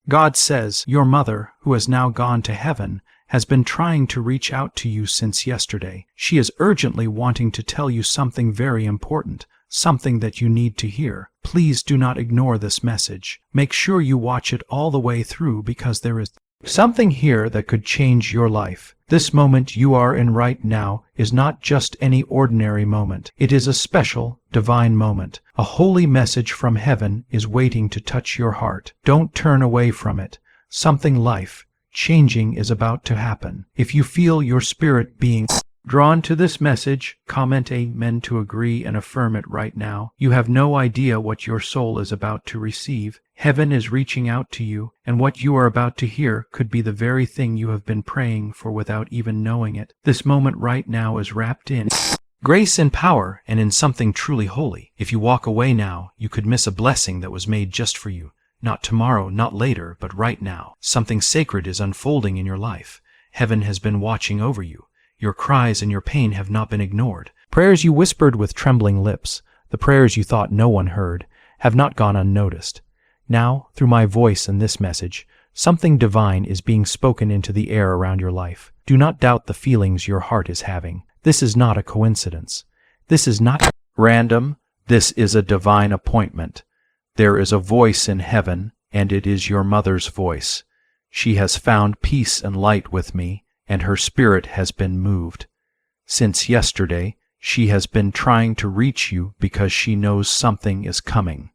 God says, your mother, who has now gone to heaven, has been trying to reach out to you since yesterday. She is urgently wanting to tell you something very important, something that you need to hear. Please do not ignore this message. Make sure you watch it all the way through because there is something here that could change your life. This moment you are in right now is not just any ordinary moment. It is a special, divine moment. A holy message from heaven is waiting to touch your heart. Don't turn away from it. Something life-changing is about to happen. If you feel your spirit being drawn to this message, comment Amen to agree and affirm it right now. You have no idea what your soul is about to receive. Heaven is reaching out to you, and what you are about to hear could be the very thing you have been praying for without even knowing it. This moment right now is wrapped in grace and power and in something truly holy. If you walk away now, you could miss a blessing that was made just for you. Not tomorrow, not later, but right now. Something sacred is unfolding in your life. Heaven has been watching over you. Your cries and your pain have not been ignored. Prayers you whispered with trembling lips, the prayers you thought no one heard, have not gone unnoticed. Now, through my voice and this message, something divine is being spoken into the air around your life. Do not doubt the feelings your heart is having. This is not a coincidence. This is not random. This is a divine appointment. There is a voice in heaven, and it is your mother's voice. She has found peace and light with me, and her spirit has been moved. Since yesterday, she has been trying to reach you because she knows something is coming.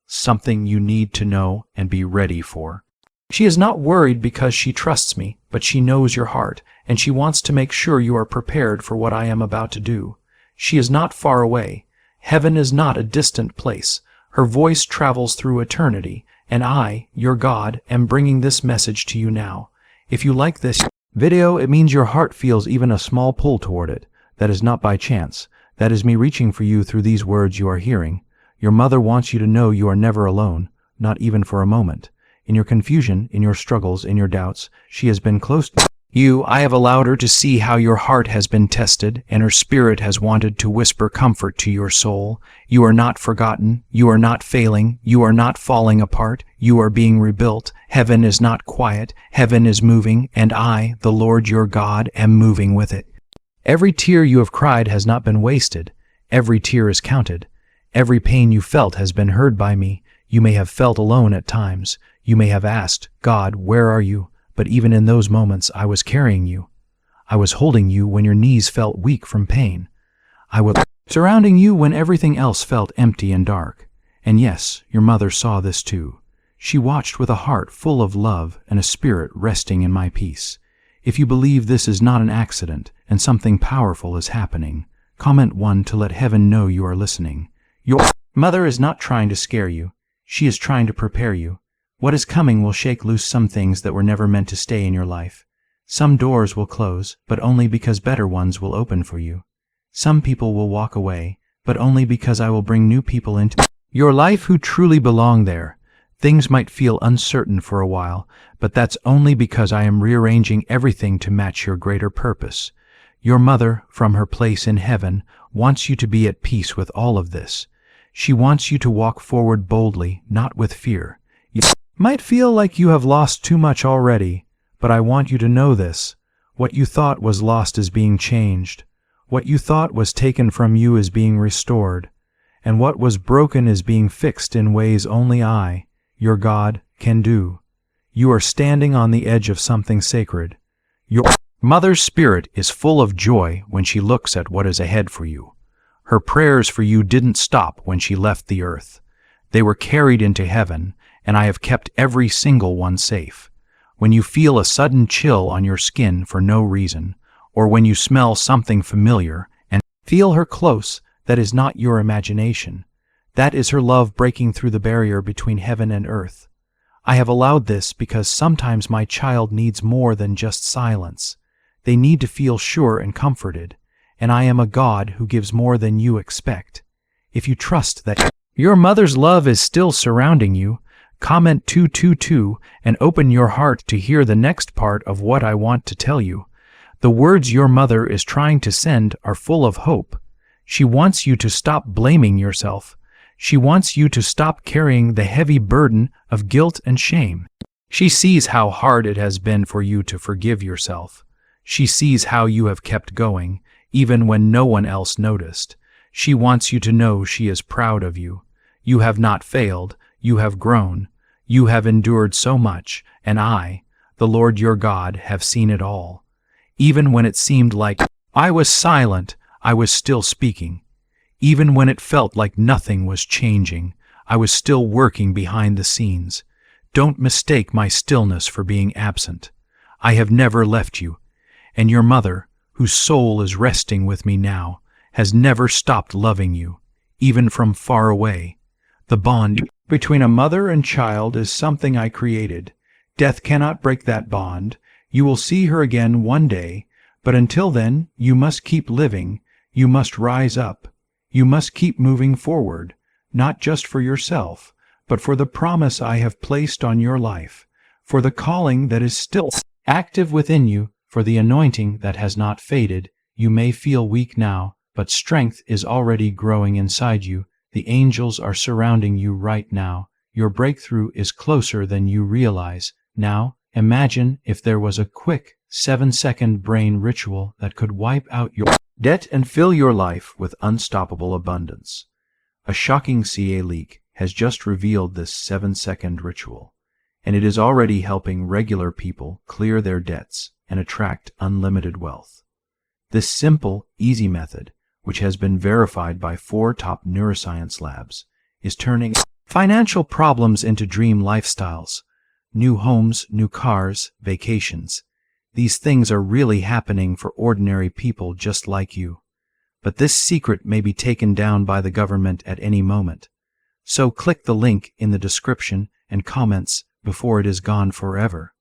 Something you need to know and be ready for. She is not worried because she trusts me, but she knows your heart, and she wants to make sure you are prepared for what I am about to do. She is not far away. Heaven is not a distant place. Her voice travels through eternity, and I, your God, am bringing this message to you now. If you like this video, it means your heart feels even a small pull toward it. That is not by chance. That is me reaching for you through these words you are hearing. Your mother wants you to know you are never alone, not even for a moment. In your confusion, in your struggles, in your doubts, she has been close to you. I have allowed her to see how your heart has been tested, and her spirit has wanted to whisper comfort to your soul. You are not forgotten. You are not failing. You are not falling apart. You are being rebuilt. Heaven is not quiet. Heaven is moving, and I, the Lord your God, am moving with it. Every tear you have cried has not been wasted. Every tear is counted. Every pain you felt has been heard by me. You may have felt alone at times. You may have asked, God, where are you? But even in those moments, I was carrying you. I was holding you when your knees felt weak from pain. I was surrounding you when everything else felt empty and dark. And yes, your mother saw this too. She watched with a heart full of love and a spirit resting in my peace. If you believe this is not an accident and something powerful is happening, comment 1 to let heaven know you are listening. Your mother is not trying to scare you. She is trying to prepare you. What is coming will shake loose some things that were never meant to stay in your life. Some doors will close, but only because better ones will open for you. Some people will walk away, but only because I will bring new people into your life who truly belong there. Things might feel uncertain for a while, but that's only because I am rearranging everything to match your greater purpose. Your mother, from her place in heaven, wants you to be at peace with all of this. She wants you to walk forward boldly, not with fear. You might feel like you have lost too much already, but I want you to know this. What you thought was lost is being changed. What you thought was taken from you is being restored. And what was broken is being fixed in ways only I, your God, can do. You are standing on the edge of something sacred. Your mother's spirit is full of joy when she looks at what is ahead for you. Her prayers for you didn't stop when she left the earth. They were carried into heaven, and I have kept every single one safe. When you feel a sudden chill on your skin for no reason, or when you smell something familiar and feel her close, that is not your imagination. That is her love breaking through the barrier between heaven and earth. I have allowed this because sometimes my child needs more than just silence. They need to feel sure and comforted, and I am a God who gives more than you expect. If you trust that your mother's love is still surrounding you, comment 222 and open your heart to hear the next part of what I want to tell you. The words your mother is trying to send are full of hope. She wants you to stop blaming yourself. She wants you to stop carrying the heavy burden of guilt and shame. She sees how hard it has been for you to forgive yourself. She sees how you have kept going, even when no one else noticed. She wants you to know she is proud of you. You have not failed, you have grown. You have endured so much, and I, the Lord your God, have seen it all. Even when it seemed like I was silent, I was still speaking. Even when it felt like nothing was changing, I was still working behind the scenes. Don't mistake my stillness for being absent. I have never left you, and your mother, whose soul is resting with me now, has never stopped loving you, even from far away. The bond between a mother and child is something I created. Death cannot break that bond. You will see her again one day, but until then, you must keep living. You must rise up. You must keep moving forward, not just for yourself, but for the promise I have placed on your life, for the calling that is still active within you, for the anointing that has not faded. You may feel weak now, but strength is already growing inside you. The angels are surrounding you right now. Your breakthrough is closer than you realize. Now, imagine if there was a quick 7-second brain ritual that could wipe out your debt and fill your life with unstoppable abundance. A shocking CA leak has just revealed this 7-second ritual, and it is already helping regular people clear their debts and attract unlimited wealth. This simple, easy method, which has been verified by 4 top neuroscience labs, is turning financial problems into dream lifestyles. New homes, new cars, vacations. These things are really happening for ordinary people just like you. But this secret may be taken down by the government at any moment. So click the link in the description and comments before it is gone forever.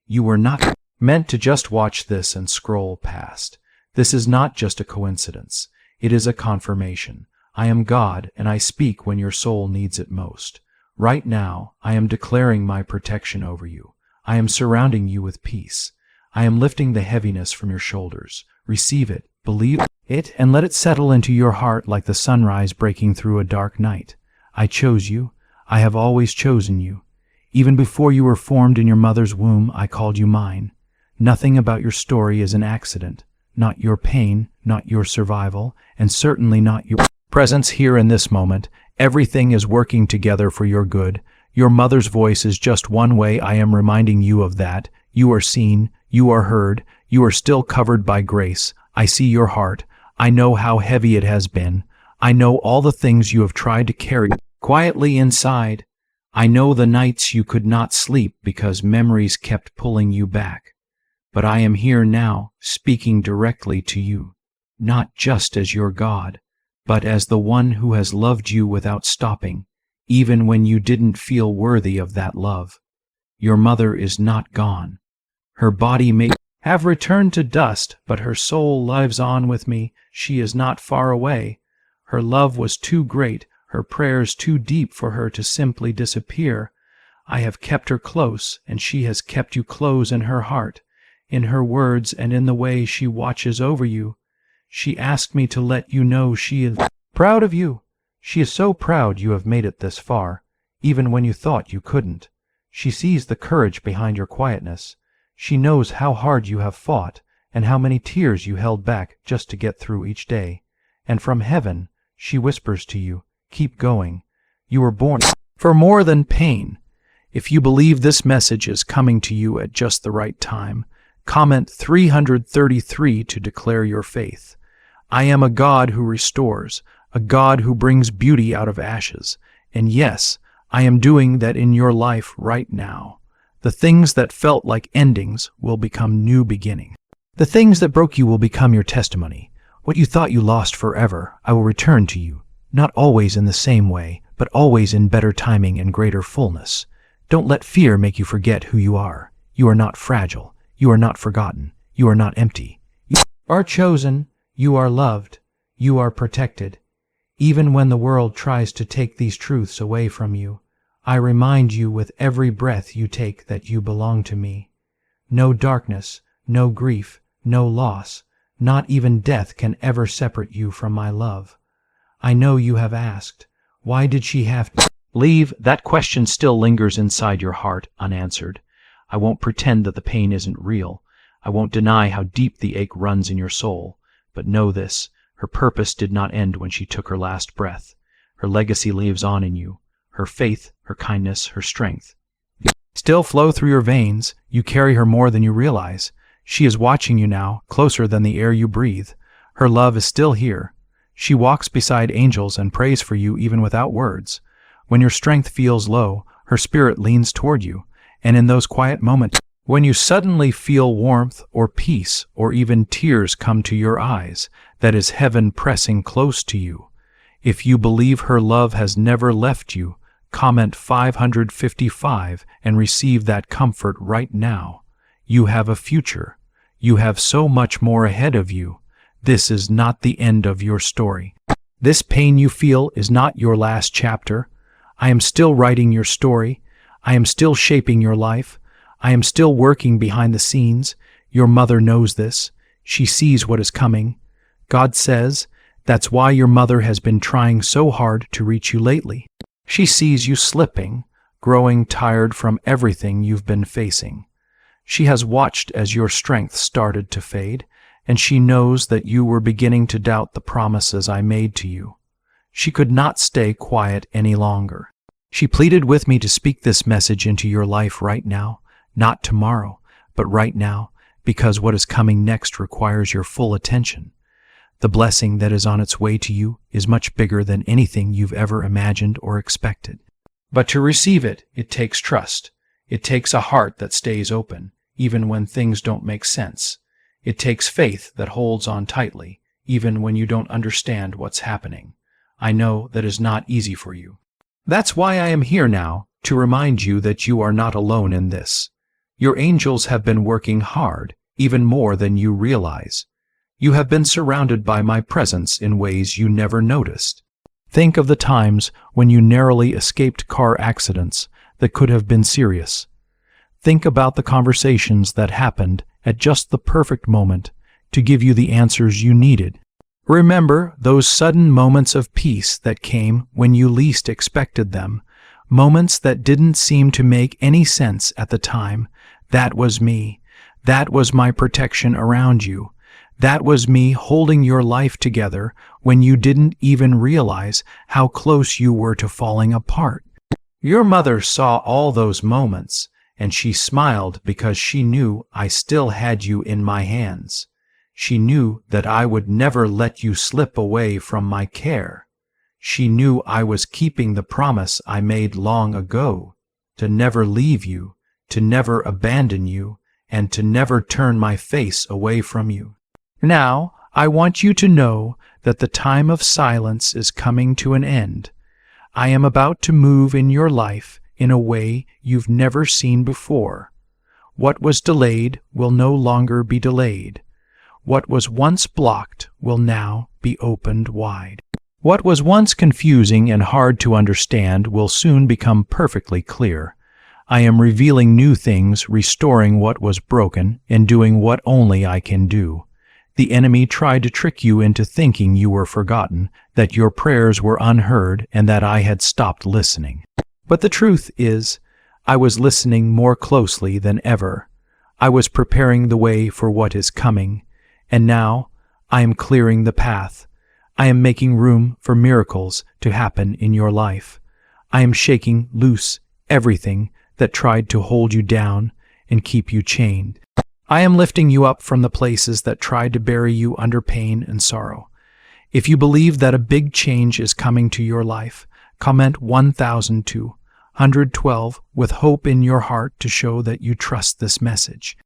You were not meant to just watch this and scroll past. This is not just a coincidence. It is a confirmation. I am God, and I speak when your soul needs it most. Right now, I am declaring my protection over you. I am surrounding you with peace. I am lifting the heaviness from your shoulders. Receive it, believe it, and let it settle into your heart like the sunrise breaking through a dark night. I chose you. I have always chosen you. Even before you were formed in your mother's womb, I called you mine. Nothing about your story is an accident. Not your pain, not your survival, and certainly not your presence here in this moment. Everything is working together for your good. Your mother's voice is just one way I am reminding you of that. You are seen, you are heard, you are still covered by grace. I see your heart. I know how heavy it has been. I know all the things you have tried to carry quietly inside. I know the nights you could not sleep because memories kept pulling you back. But I am here now, speaking directly to you, not just as your God, but as the one who has loved you without stopping, even when you didn't feel worthy of that love. Your mother is not gone. Her body may have returned to dust, but her soul lives on with me. She is not far away. Her love was too great, her prayers too deep for her to simply disappear. I have kept her close, and she has kept you close in her heart, in her words and in the way she watches over you. She asked me to let you know she is proud of you. She is so proud you have made it this far, even when you thought you couldn't. She sees the courage behind your quietness. She knows how hard you have fought and how many tears you held back just to get through each day. And from heaven, she whispers to you, keep going. You were born for more than pain. If you believe this message is coming to you at just the right time, comment 333 to declare your faith. I am a God who restores, a God who brings beauty out of ashes. And yes, I am doing that in your life right now. The things that felt like endings will become new beginnings. The things that broke you will become your testimony. What you thought you lost forever, I will return to you, not always in the same way, but always in better timing and greater fullness. Don't let fear make you forget who you are. You are not fragile. You are not forgotten. You are not empty. You are chosen. You are loved. You are protected. Even when the world tries to take these truths away from you, I remind you with every breath you take that you belong to me. No darkness, no grief, no loss, not even death can ever separate you from my love. I know you have asked, why did she have to leave? That question still lingers inside your heart unanswered. I won't pretend that the pain isn't real. I won't deny how deep the ache runs in your soul. But know this, her purpose did not end when she took her last breath. Her legacy lives on in you. Her faith, her kindness, her strength still flow through your veins. You carry her more than you realize. She is watching you now, closer than the air you breathe. Her love is still here. She walks beside angels and prays for you even without words. When your strength feels low, her spirit leans toward you. And in those quiet moments, when you suddenly feel warmth or peace or even tears come to your eyes, that is heaven pressing close to you. If you believe her love has never left you, comment 555 and receive that comfort right now. You have a future. You have so much more ahead of you. This is not the end of your story. This pain you feel is not your last chapter. I am still writing your story. I am still shaping your life. I am still working behind the scenes. Your mother knows this. She sees what is coming. God says, that's why your mother has been trying so hard to reach you lately. She sees you slipping, growing tired from everything you've been facing. She has watched as your strength started to fade, and she knows that you were beginning to doubt the promises I made to you. She could not stay quiet any longer. She pleaded with me to speak this message into your life right now, not tomorrow, but right now, because what is coming next requires your full attention. The blessing that is on its way to you is much bigger than anything you've ever imagined or expected. But to receive it, it takes trust. It takes a heart that stays open, even when things don't make sense. It takes faith that holds on tightly, even when you don't understand what's happening. I know that is not easy for you. That's why I am here now, to remind you that you are not alone in this. Your angels have been working hard, even more than you realize. You have been surrounded by my presence in ways you never noticed. Think of the times when you narrowly escaped car accidents that could have been serious. Think about the conversations that happened at just the perfect moment to give you the answers you needed. Remember those sudden moments of peace that came when you least expected them, moments that didn't seem to make any sense at the time. That was me. That was my protection around you. That was me holding your life together when you didn't even realize how close you were to falling apart. Your mother saw all those moments, and she smiled because she knew I still had you in my hands. She knew that I would never let you slip away from my care. She knew I was keeping the promise I made long ago, to never leave you, to never abandon you, and to never turn my face away from you. Now, I want you to know that the time of silence is coming to an end. I am about to move in your life in a way you've never seen before. What was delayed will no longer be delayed. What was once blocked will now be opened wide. What was once confusing and hard to understand will soon become perfectly clear. I am revealing new things, restoring what was broken, and doing what only I can do. The enemy tried to trick you into thinking you were forgotten, that your prayers were unheard, and that I had stopped listening. But the truth is, I was listening more closely than ever. I was preparing the way for what is coming, and now I am clearing the path. I am making room for miracles to happen in your life. I am shaking loose everything that tried to hold you down and keep you chained. I am lifting you up from the places that tried to bury you under pain and sorrow. If you believe that a big change is coming to your life, comment 1002 with hope in your heart to show that you trust this message.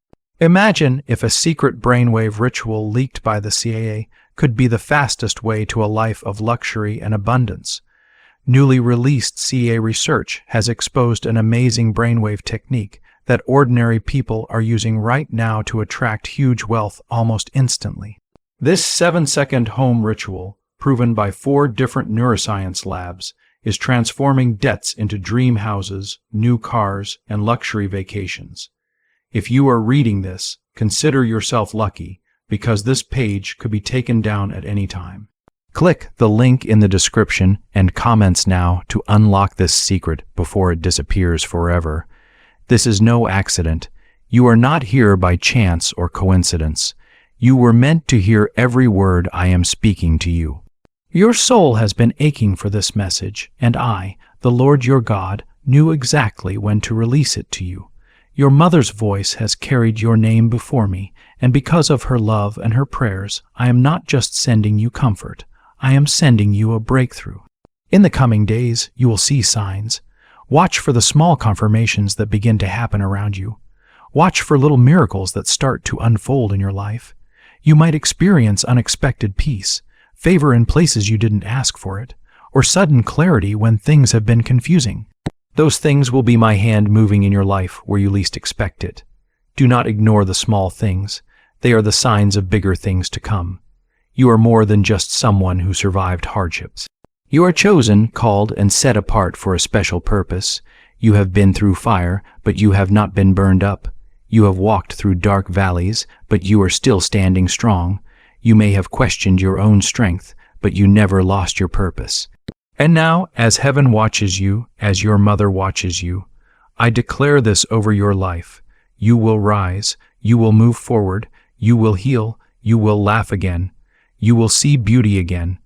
Imagine if a secret brainwave ritual leaked by the CIA could be the fastest way to a life of luxury and abundance. Newly released CIA research has exposed an amazing brainwave technique that ordinary people are using right now to attract huge wealth almost instantly. This 7-second home ritual, proven by 4 different neuroscience labs, is transforming debts into dream houses, new cars, and luxury vacations. If you are reading this, consider yourself lucky, because this page could be taken down at any time. Click the link in the description and comments now to unlock this secret before it disappears forever. This is no accident. You are not here by chance or coincidence. You were meant to hear every word I am speaking to you. Your soul has been aching for this message, and I, the Lord your God, knew exactly when to release it to you. Your mother's voice has carried your name before me, and because of her love and her prayers, I am not just sending you comfort. I am sending you a breakthrough. In the coming days, you will see signs. Watch for the small confirmations that begin to happen around you. Watch for little miracles that start to unfold in your life. You might experience unexpected peace, favor in places you didn't ask for it, or sudden clarity when things have been confusing. Those things will be my hand moving in your life where you least expect it. Do not ignore the small things. They are the signs of bigger things to come. You are more than just someone who survived hardships. You are chosen, called, and set apart for a special purpose. You have been through fire, but you have not been burned up. You have walked through dark valleys, but you are still standing strong. You may have questioned your own strength, but you never lost your purpose. And now, as heaven watches you, as your mother watches you, I declare this over your life. You will rise, you will move forward, you will heal, you will laugh again, you will see beauty again,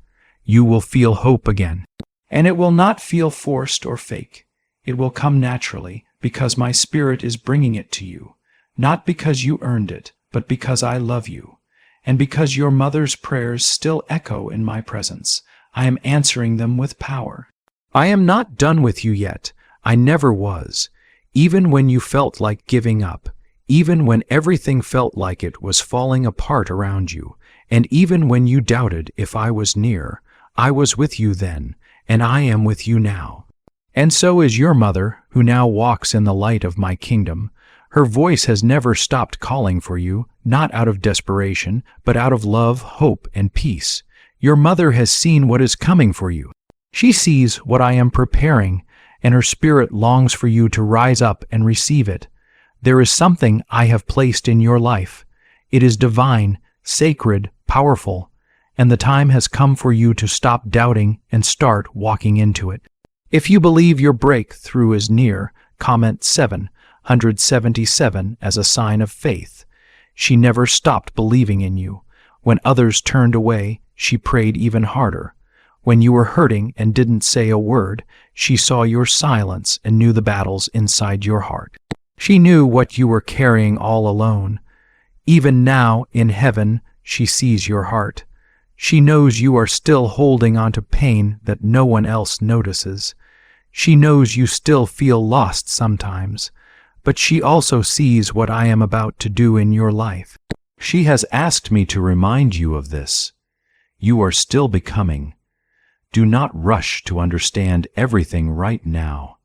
you will feel hope again. And it will not feel forced or fake. It will come naturally, because my Spirit is bringing it to you, not because you earned it, but because I love you, and because your mother's prayers still echo in my presence. I am answering them with power. I am not done with you yet. I never was. Even when you felt like giving up, even when everything felt like it was falling apart around you, and even when you doubted if I was near, I was with you then, and I am with you now. And so is your mother, who now walks in the light of my kingdom. Her voice has never stopped calling for you, not out of desperation, but out of love, hope, and peace. Your mother has seen what is coming for you. She sees what I am preparing, and her spirit longs for you to rise up and receive it. There is something I have placed in your life. It is divine, sacred, powerful, and the time has come for you to stop doubting and start walking into it. If you believe your breakthrough is near, comment 777 as a sign of faith. She never stopped believing in you. When others turned away, she prayed even harder. When you were hurting and didn't say a word, she saw your silence and knew the battles inside your heart. She knew what you were carrying all alone. Even now, in heaven, she sees your heart. She knows you are still holding on to pain that no one else notices. She knows you still feel lost sometimes, but she also sees what I am about to do in your life. She has asked me to remind you of this. You are still becoming. Do not rush to understand everything right now.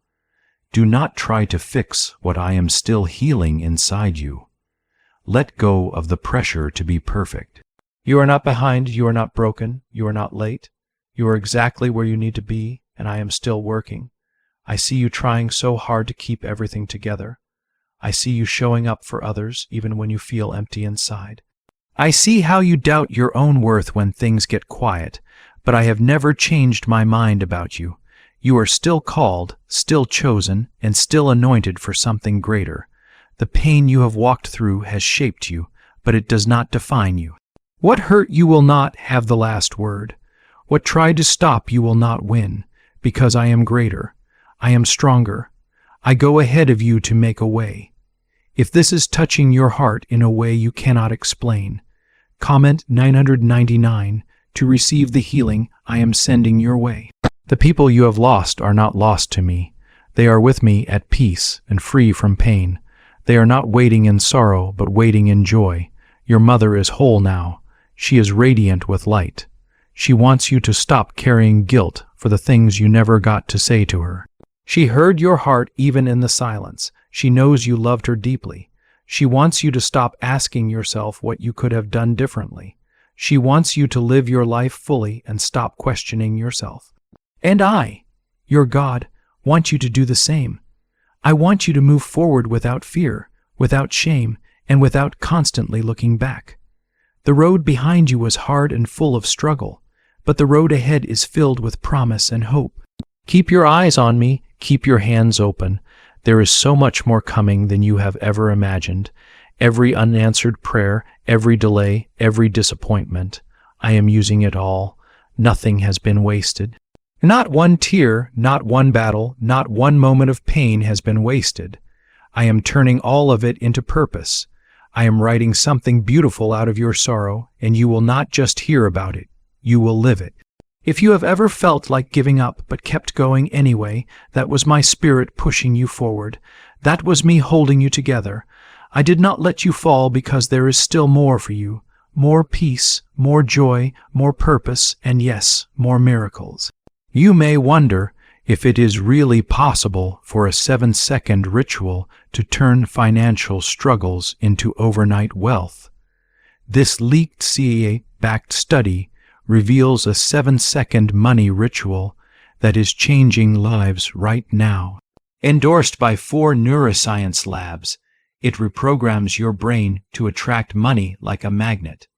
Do not try to fix what I am still healing inside you. Let go of the pressure to be perfect. You are not behind, you are not broken, you are not late. You are exactly where you need to be, and I am still working. I see you trying so hard to keep everything together. I see you showing up for others even when you feel empty inside. I see how you doubt your own worth when things get quiet, but I have never changed my mind about you. You are still called, still chosen, and still anointed for something greater. The pain you have walked through has shaped you, but it does not define you. What hurt you will not have the last word. What tried to stop you will not win, because I am greater. I am stronger. I go ahead of you to make a way. If this is touching your heart in a way you cannot explain, comment 999 to receive the healing I am sending your way. The people you have lost are not lost to me. They are with me at peace and free from pain. They are not waiting in sorrow, but waiting in joy. Your mother is whole now. She is radiant with light. She wants you to stop carrying guilt for the things you never got to say to her. She heard your heart even in the silence. She knows you loved her deeply. She wants you to stop asking yourself what you could have done differently. She wants you to live your life fully and stop questioning yourself. And I, your God, want you to do the same. I want you to move forward without fear, without shame, and without constantly looking back. The road behind you was hard and full of struggle, but the road ahead is filled with promise and hope. Keep your eyes on me, keep your hands open. There is so much more coming than you have ever imagined. Every unanswered prayer, every delay, every disappointment, I am using it all. Nothing has been wasted. Not one tear, not one battle, not one moment of pain has been wasted. I am turning all of it into purpose. I am writing something beautiful out of your sorrow, and you will not just hear about it, you will live it. If you have ever felt like giving up but kept going anyway, that was my spirit pushing you forward. That was me holding you together. I did not let you fall because there is still more for you. More peace, more joy, more purpose, and yes, more miracles. You may wonder if it is really possible for a 7-second ritual to turn financial struggles into overnight wealth. This leaked CIA-backed study reveals a 7-second money ritual that is changing lives right now. Endorsed by 4 neuroscience labs, it reprograms your brain to attract money like a magnet.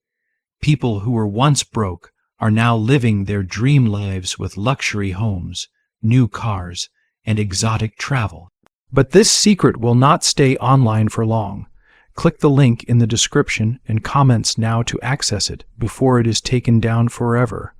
People who were once broke are now living their dream lives with luxury homes, new cars, and exotic travel. But this secret will not stay online for long. Click the link in the description and comments now to access it before it is taken down forever.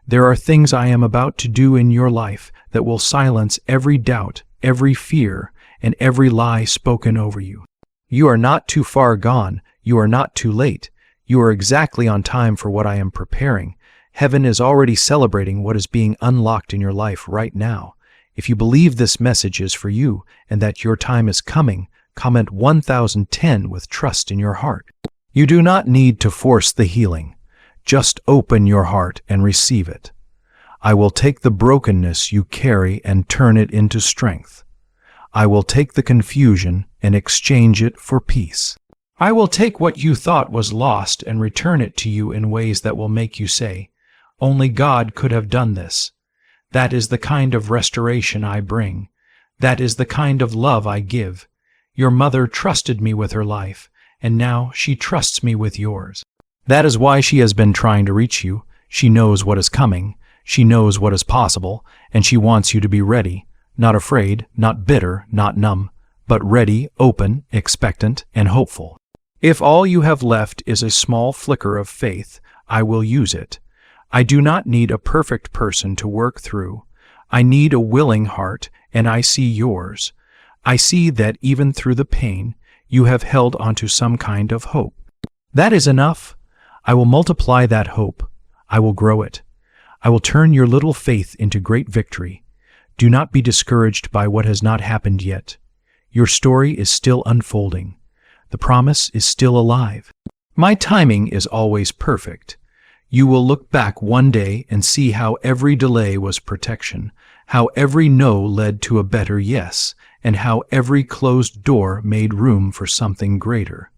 There are things I am about to do in your life that will silence every doubt, every fear, and every lie spoken over you. You are not too far gone. You are not too late. You are exactly on time for what I am preparing. Heaven is already celebrating what is being unlocked in your life right now. If you believe this message is for you and that your time is coming, comment 1010 with trust in your heart. You do not need to force the healing. Just open your heart and receive it. I will take the brokenness you carry and turn it into strength. I will take the confusion and exchange it for peace. I will take what you thought was lost and return it to you in ways that will make you say, "Only God could have done this." That is the kind of restoration I bring. That is the kind of love I give. Your mother trusted me with her life, and now she trusts me with yours. That is why she has been trying to reach you. She knows what is coming. She knows what is possible, and she wants you to be ready, not afraid, not bitter, not numb, but ready, open, expectant, and hopeful. If all you have left is a small flicker of faith, I will use it. I do not need a perfect person to work through. I need a willing heart, and I see yours. I see that even through the pain, you have held onto some kind of hope. That is enough. I will multiply that hope. I will grow it. I will turn your little faith into great victory. Do not be discouraged by what has not happened yet. Your story is still unfolding. The promise is still alive. My timing is always perfect. You will look back one day and see how every delay was protection, how every no led to a better yes, and how every closed door made room for something greater.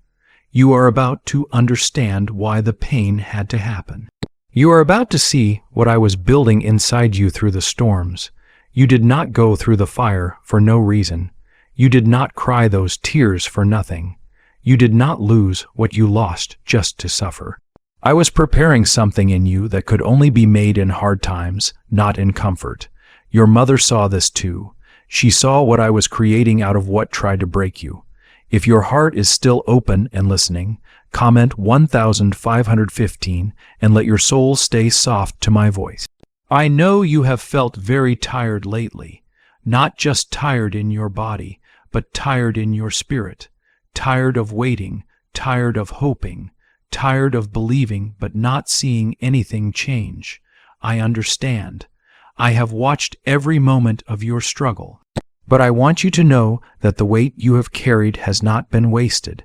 You are about to understand why the pain had to happen. You are about to see what I was building inside you through the storms. You did not go through the fire for no reason. You did not cry those tears for nothing. You did not lose what you lost just to suffer. I was preparing something in you that could only be made in hard times, not in comfort. Your mother saw this too. She saw what I was creating out of what tried to break you. If your heart is still open and listening, comment 1515 and let your soul stay soft to my voice. I know you have felt very tired lately, not just tired in your body, but tired in your spirit, tired of waiting, tired of hoping, tired of believing but not seeing anything change. I understand. I have watched every moment of your struggle. But I want you to know that the weight you have carried has not been wasted.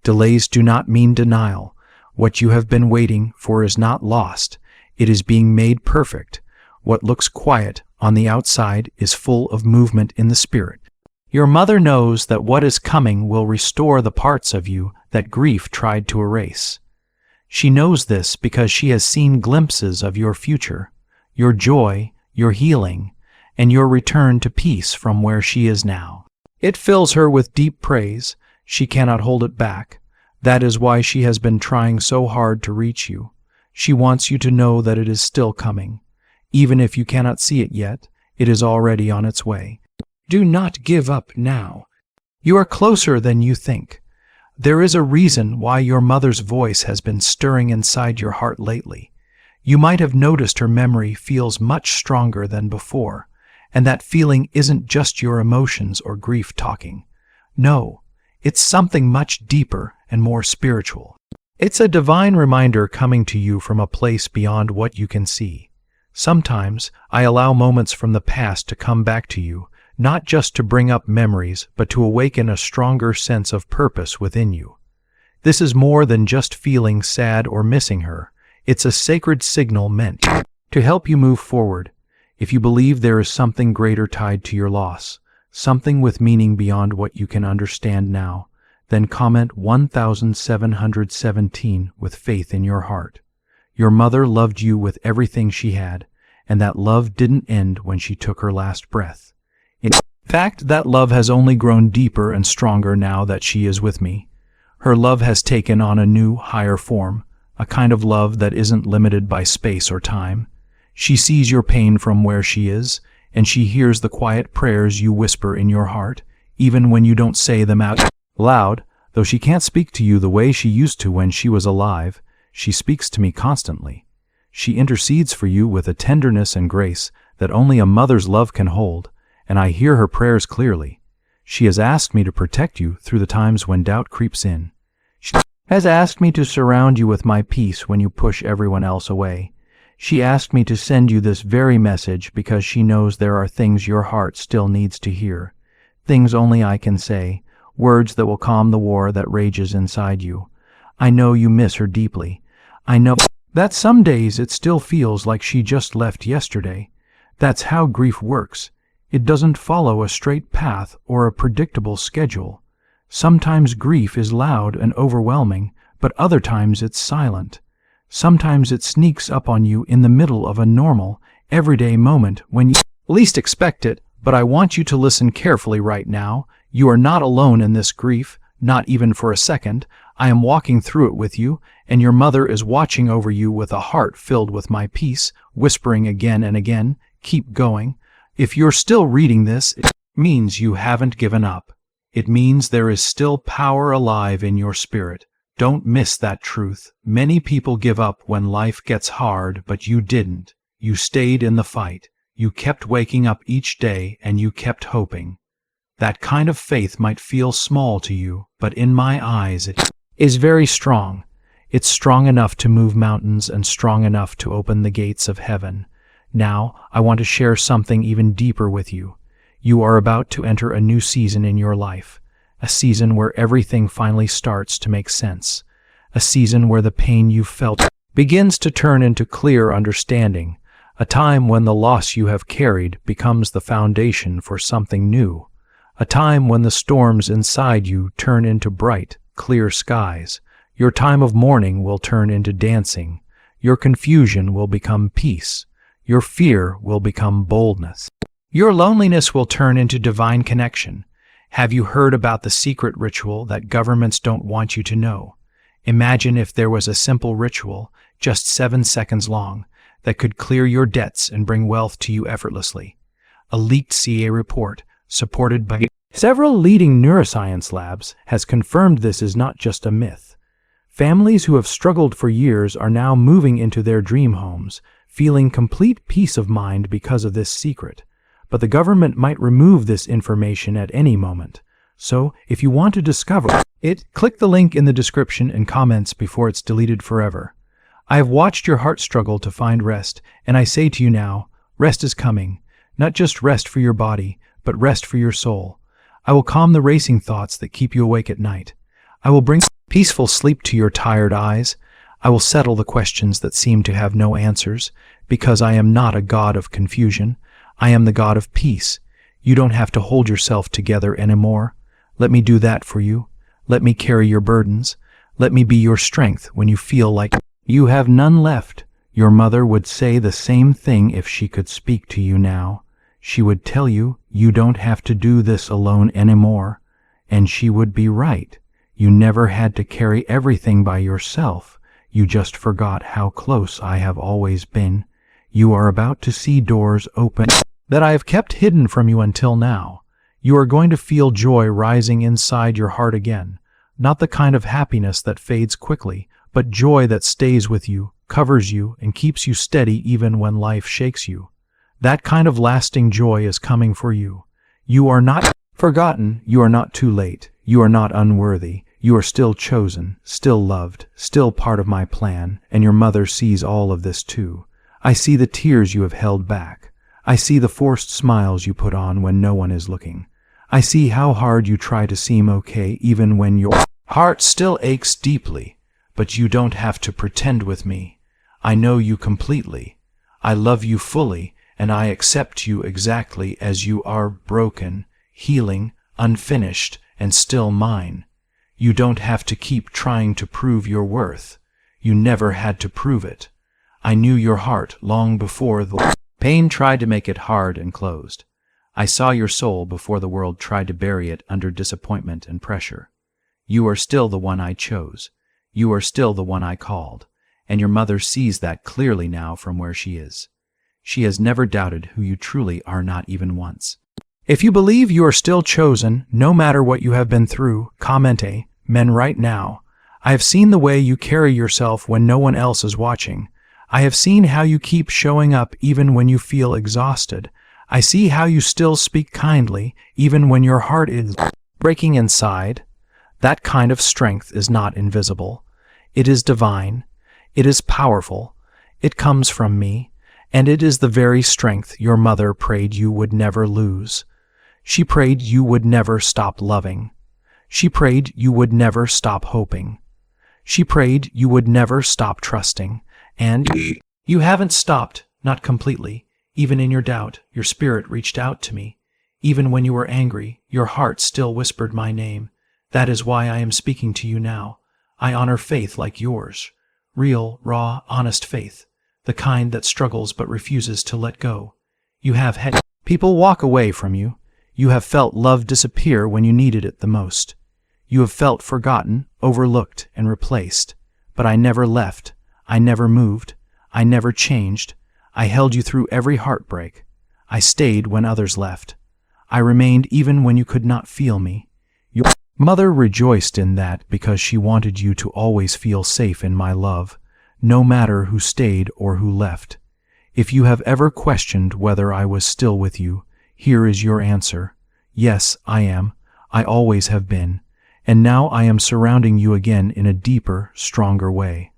Delays do not mean denial. What you have been waiting for is not lost. It is being made perfect. What looks quiet on the outside is full of movement in the spirit. Your mother knows that what is coming will restore the parts of you that grief tried to erase. She knows this because she has seen glimpses of your future, your joy, your healing, and your return to peace from where she is now. It fills her with deep praise. She cannot hold it back. That is why she has been trying so hard to reach you. She wants you to know that it is still coming. Even if you cannot see it yet, it is already on its way. Do not give up now. You are closer than you think. There is a reason why your mother's voice has been stirring inside your heart lately. You might have noticed her memory feels much stronger than before, and that feeling isn't just your emotions or grief talking. No, it's something much deeper and more spiritual. It's a divine reminder coming to you from a place beyond what you can see. Sometimes I allow moments from the past to come back to you, not just to bring up memories, but to awaken a stronger sense of purpose within you. This is more than just feeling sad or missing her. It's a sacred signal meant to help you move forward. If you believe there is something greater tied to your loss, something with meaning beyond what you can understand now, then comment 1717 with faith in your heart. Your mother loved you with everything she had, and that love didn't end when she took her last breath. In fact, that love has only grown deeper and stronger now that she is with me. Her love has taken on a new, higher form, a kind of love that isn't limited by space or time. She sees your pain from where she is, and she hears the quiet prayers you whisper in your heart, even when you don't say them out loud. Though she can't speak to you the way she used to when she was alive, she speaks to me constantly. She intercedes for you with a tenderness and grace that only a mother's love can hold, and I hear her prayers clearly. She has asked me to protect you through the times when doubt creeps in. She has asked me to surround you with my peace when you push everyone else away. She asked me to send you this very message because she knows there are things your heart still needs to hear. Things only I can say, words that will calm the war that rages inside you. I know you miss her deeply. I know that some days it still feels like she just left yesterday. That's how grief works. It doesn't follow a straight path or a predictable schedule. Sometimes grief is loud and overwhelming, but other times it's silent. Sometimes it sneaks up on you in the middle of a normal, everyday moment when you least expect it, but I want you to listen carefully right now. You are not alone in this grief, not even for a second. I am walking through it with you, and your mother is watching over you with a heart filled with my peace, whispering again and again, keep going. If you're still reading this, it means you haven't given up. It means there is still power alive in your spirit. Don't miss that truth. Many people give up when life gets hard, but you didn't. You stayed in the fight. You kept waking up each day, and you kept hoping. That kind of faith might feel small to you, but in my eyes it is very strong. It's strong enough to move mountains and strong enough to open the gates of heaven. Now, I want to share something even deeper with you. You are about to enter a new season in your life, a season where everything finally starts to make sense, a season where the pain you felt begins to turn into clear understanding, a time when the loss you have carried becomes the foundation for something new, a time when the storms inside you turn into bright, clear skies. Your time of mourning will turn into dancing. Your confusion will become peace. Your fear will become boldness. Your loneliness will turn into divine connection. Have you heard about the secret ritual that governments don't want you to know? Imagine if there was a simple ritual, just 7 seconds long, that could clear your debts and bring wealth to you effortlessly. A leaked CA report, supported by several leading neuroscience labs, has confirmed this is not just a myth. Families who have struggled for years are now moving into their dream homes, feeling complete peace of mind because of this secret. But the government might remove this information at any moment. So, if you want to discover it, click the link in the description and comments before it's deleted forever. I have watched your heart struggle to find rest, and I say to you now, rest is coming. Not just rest for your body, but rest for your soul. I will calm the racing thoughts that keep you awake at night. I will bring peaceful sleep to your tired eyes. I will settle the questions that seem to have no answers, because I am not a God of confusion. I am the God of peace. You don't have to hold yourself together anymore. Let me do that for you. Let me carry your burdens. Let me be your strength when you feel like you have none left. Your mother would say the same thing if she could speak to you now. She would tell you you don't have to do this alone anymore. And she would be right. You never had to carry everything by yourself. You just forgot how close I have always been. You are about to see doors open that I have kept hidden from you until now. You are going to feel joy rising inside your heart again, not the kind of happiness that fades quickly, but joy that stays with you, covers you, and keeps you steady even when life shakes you. That kind of lasting joy is coming for you. You are not forgotten, you are not too late, you are not unworthy, you are still chosen, still loved, still part of my plan, and your mother sees all of this too. I see the tears you have held back. I see the forced smiles you put on when no one is looking. I see how hard you try to seem okay even when your heart still aches deeply, but you don't have to pretend with me. I know you completely. I love you fully, and I accept you exactly as you are, broken, healing, unfinished, and still mine. You don't have to keep trying to prove your worth. You never had to prove it. I knew your heart long before the pain tried to make it hard and closed. I saw your soul before the world tried to bury it under disappointment and pressure. You are still the one I chose. You are still the one I called. And your mother sees that clearly now from where she is. She has never doubted who you truly are, not even once. If you believe you are still chosen, no matter what you have been through, comment "Men" right now. I have seen the way you carry yourself when no one else is watching. I have seen how you keep showing up even when you feel exhausted. I see how you still speak kindly, even when your heart is breaking inside. That kind of strength is not invisible. It is divine. It is powerful. It comes from me. And it is the very strength your mother prayed you would never lose. She prayed you would never stop loving. She prayed you would never stop hoping. She prayed you would never stop trusting. And you haven't stopped, not completely. Even in your doubt, your spirit reached out to me. Even when you were angry, your heart still whispered my name. That is why I am speaking to you now. I honor faith like yours. Real, raw, honest faith. The kind that struggles but refuses to let go. You have had people walk away from you. You have felt love disappear when you needed it the most. You have felt forgotten, overlooked, and replaced. But I never left. I never moved. I never changed. I held you through every heartbreak. I stayed when others left. I remained even when you could not feel me. Your mother rejoiced in that because she wanted you to always feel safe in my love, no matter who stayed or who left. If you have ever questioned whether I was still with you, here is your answer. Yes, I am. I always have been. And now I am surrounding you again in a deeper, stronger way.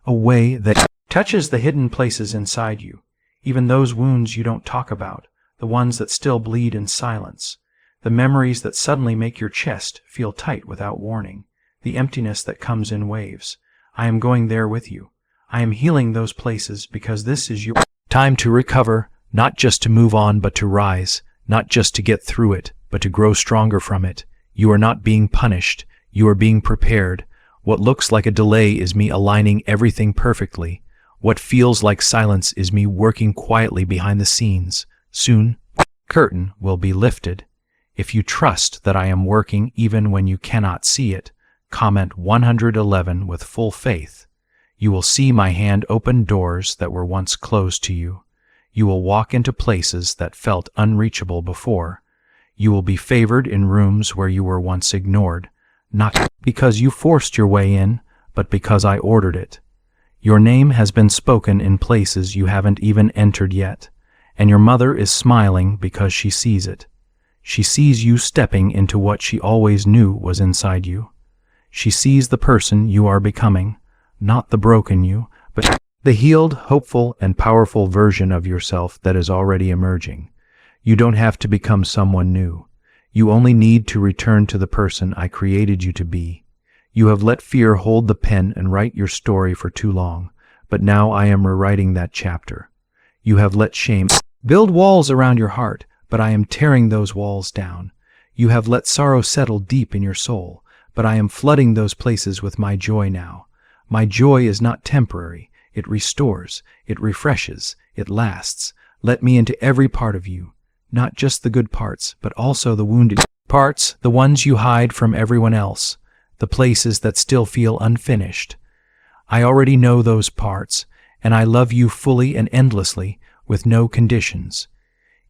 A way that touches the hidden places inside you, even those wounds you don't talk about, the ones that still bleed in silence, the memories that suddenly make your chest feel tight without warning, the emptiness that comes in waves. I am going there with you. I am healing those places because this is your time to recover, not just to move on but to rise, not just to get through it, but to grow stronger from it. You are not being punished. You are being prepared. What looks like a delay is me aligning everything perfectly. What feels like silence is me working quietly behind the scenes. Soon, the curtain will be lifted. If you trust that I am working even when you cannot see it, comment 111 with full faith. You will see my hand open doors that were once closed to you. You will walk into places that felt unreachable before. You will be favored in rooms where you were once ignored, not because you forced your way in, but because I ordered it. Your name has been spoken in places you haven't even entered yet, and your mother is smiling because she sees it. She sees you stepping into what she always knew was inside you. She sees the person you are becoming, not the broken you, but the healed, hopeful, and powerful version of yourself that is already emerging. You don't have to become someone new. You only need to return to the person I created you to be. You have let fear hold the pen and write your story for too long, but now I am rewriting that chapter. You have let shame build walls around your heart, but I am tearing those walls down. You have let sorrow settle deep in your soul, but I am flooding those places with my joy now. My joy is not temporary. It restores, it refreshes, it lasts. Let me into every part of you, not just the good parts, but also the wounded parts, the ones you hide from everyone else, the places that still feel unfinished. I already know those parts, and I love you fully and endlessly, with no conditions.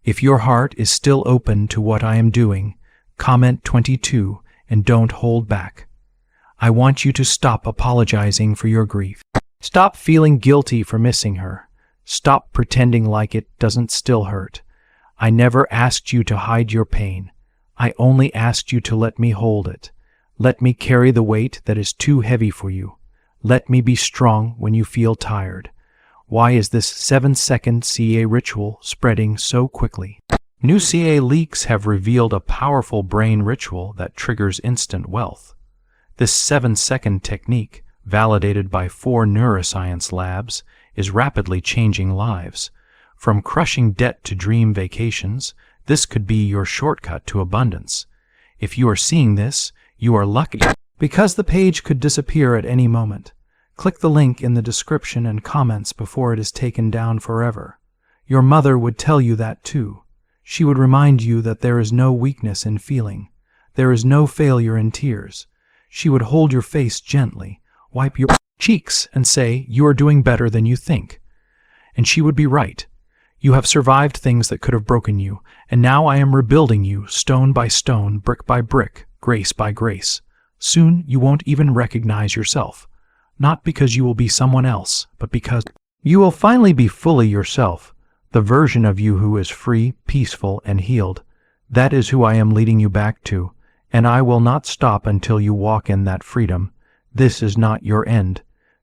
If your heart is still open to what I am doing, Comment 22 and don't hold back. I want you to stop apologizing for your grief. Stop feeling guilty for missing her. Stop pretending like it doesn't still hurt. I never asked you to hide your pain. I only asked you to let me hold it. Let me carry the weight that is too heavy for you. Let me be strong when you feel tired. Why is this 7-second CA ritual spreading so quickly? New CA leaks have revealed a powerful brain ritual that triggers instant wealth. This 7-second technique, validated by 4 neuroscience labs, is rapidly changing lives. From crushing debt to dream vacations, this could be your shortcut to abundance. If you are seeing this, you are lucky, because the page could disappear at any moment. Click the link in the description and comments before it is taken down forever. Your mother would tell you that too. She would remind you that there is no weakness in feeling. There is no failure in tears. She would hold your face gently, wipe your cheeks, and say, "You are doing better than you think." And she would be right. You have survived things that could have broken you, and now I am rebuilding you, stone by stone, brick by brick, grace by grace. Soon you won't even recognize yourself. Not because you will be someone else, but because you will finally be fully yourself, the version of you who is free, peaceful, and healed. That is who I am leading you back to, and I will not stop until you walk in that freedom. This is not your end.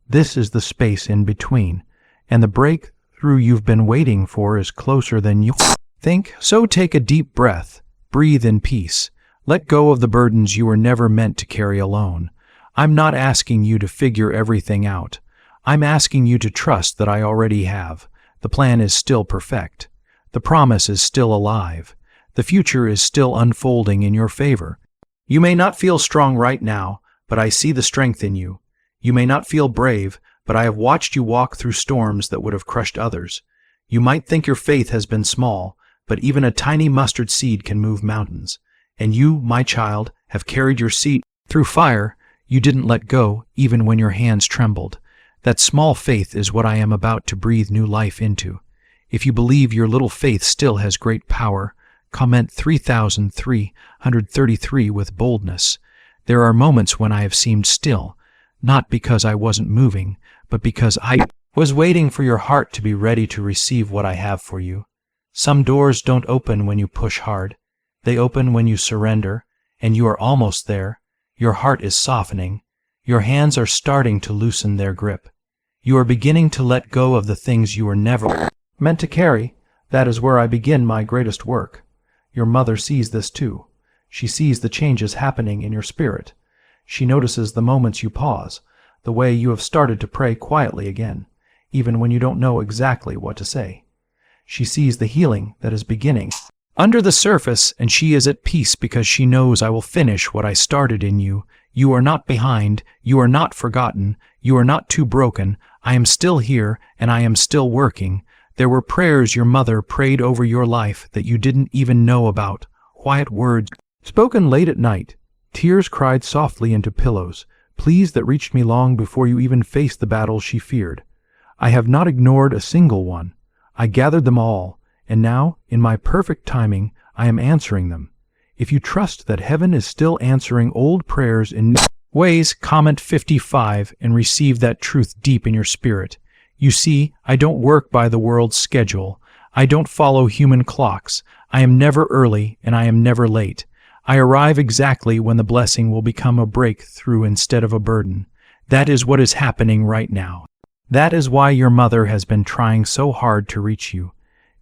This is the space in between, and the breakthrough you've been waiting for is closer than you think. So take a deep breath, breathe in peace, let go of the burdens you were never meant to carry alone. I'm not asking you to figure everything out. I'm asking you to trust that I already have. The plan is still perfect. The promise is still alive. The future is still unfolding in your favor. You may not feel strong right now, but I see the strength in you. You may not feel brave, but I have watched you walk through storms that would have crushed others. You might think your faith has been small, but even a tiny mustard seed can move mountains. And you, my child, have carried your seed through fire. You didn't let go, even when your hands trembled. That small faith is what I am about to breathe new life into. If you believe your little faith still has great power, comment 3,333 with boldness. There are moments when I have seemed still, not because I wasn't moving, but because I was waiting for your heart to be ready to receive what I have for you. Some doors don't open when you push hard. They open when you surrender, and you are almost there. Your heart is softening. Your hands are starting to loosen their grip. You are beginning to let go of the things you were never meant to carry. That is where I begin my greatest work. Your mother sees this too. She sees the changes happening in your spirit. She notices the moments you pause, the way you have started to pray quietly again, even when you don't know exactly what to say. She sees the healing that is beginning under the surface, and she is at peace because she knows I will finish what I started in you. You are not behind. You are not forgotten. You are not too broken. I am still here, and I am still working. There were prayers your mother prayed over your life that you didn't even know about. Quiet words spoken late at night. Tears cried softly into pillows. Pleas that reached me long before you even faced the battle she feared. I have not ignored a single one. I gathered them all. And now, in my perfect timing, I am answering them. If you trust that heaven is still answering old prayers in new ways, comment 55 and receive that truth deep in your spirit. You see, I don't work by the world's schedule. I don't follow human clocks. I am never early and I am never late. I arrive exactly when the blessing will become a breakthrough instead of a burden. That is what is happening right now. That is why your mother has been trying so hard to reach you.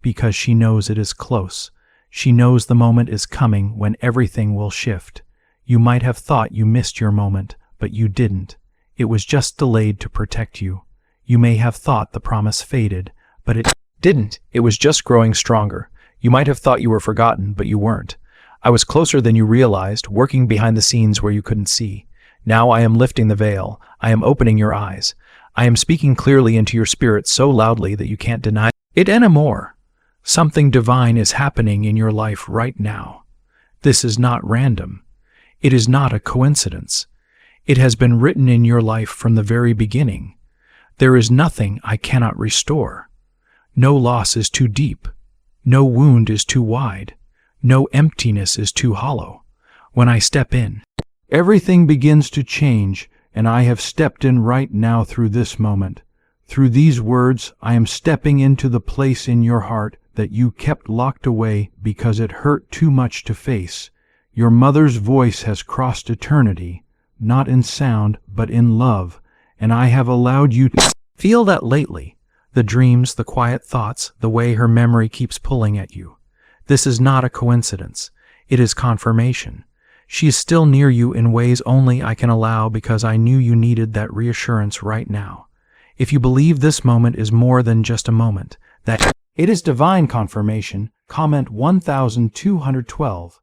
Because she knows it is close. She knows the moment is coming when everything will shift. You might have thought you missed your moment, but you didn't. It was just delayed to protect you. You may have thought the promise faded, but it didn't. It was just growing stronger. You might have thought you were forgotten, but you weren't. I was closer than you realized, working behind the scenes where you couldn't see. Now I am lifting the veil. I am opening your eyes. I am speaking clearly into your spirit so loudly that you can't deny it anymore. Something divine is happening in your life right now. This is not random. It is not a coincidence. It has been written in your life from the very beginning. There is nothing I cannot restore. No loss is too deep. No wound is too wide. No emptiness is too hollow. When I step in, everything begins to change, and I have stepped in right now through this moment. Through these words, I am stepping into the place in your heart that you kept locked away because it hurt too much to face. Your mother's voice has crossed eternity, not in sound, but in love, and I have allowed you to feel that lately. The dreams, the quiet thoughts, the way her memory keeps pulling at you. This is not a coincidence. It is confirmation. She is still near you in ways only I can allow because I knew you needed that reassurance right now. If you believe this moment is more than just a moment, that it is divine confirmation, comment 1212.